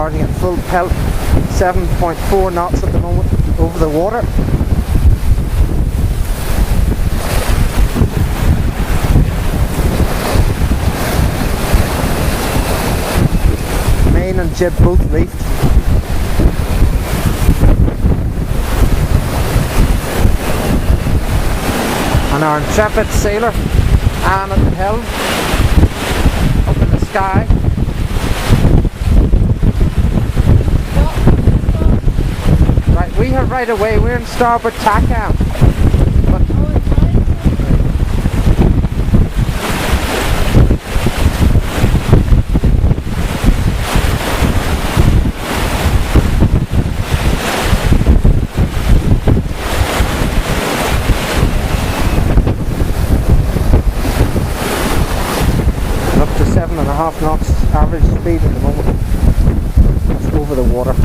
starting at full pelt, 7.4 knots at the moment over the water. Main and jib both reefed. And our intrepid sailor, Anne at the helm, up in the sky. Right, we are right away, we're in starboard tack now. Up to 7.5 knots average speed at the moment. It's over the water.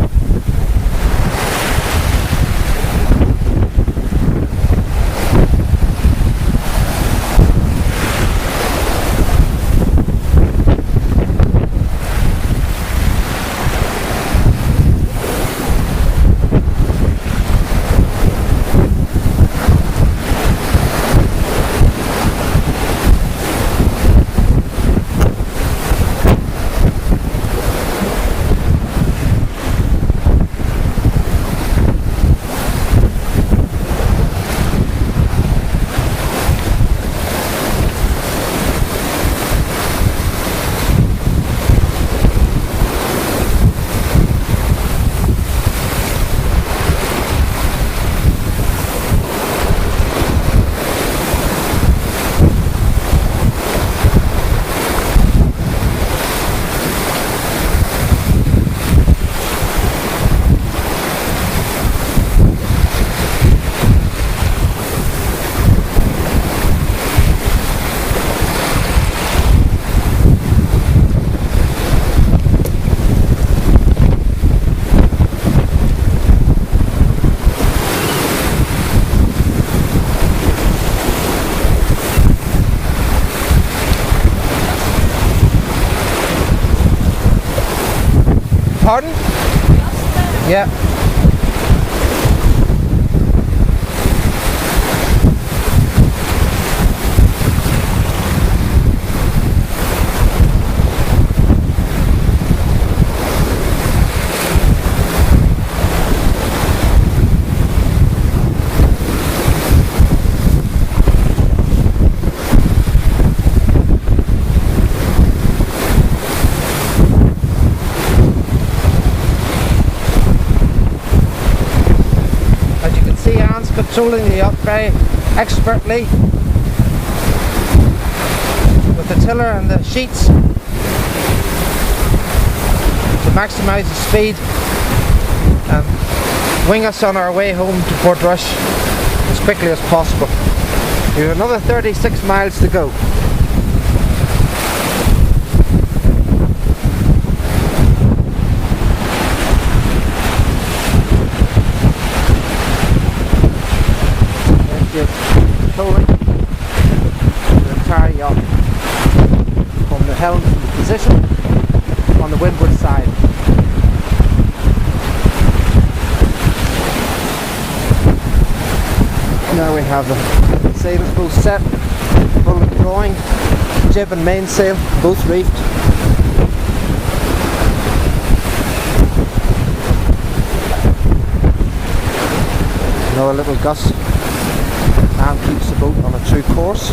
Pardon? Yeah. Controlling the yacht very expertly with the tiller and the sheets to maximise the speed and wing us on our way home to Port Rush as quickly as possible. We have another 36 miles to go. Controlling the entire yacht from the helm position on the windward side. Now we have the sails both set, full of drawing, jib and mainsail both reefed. Now a little gust and keeps the boat on a true course.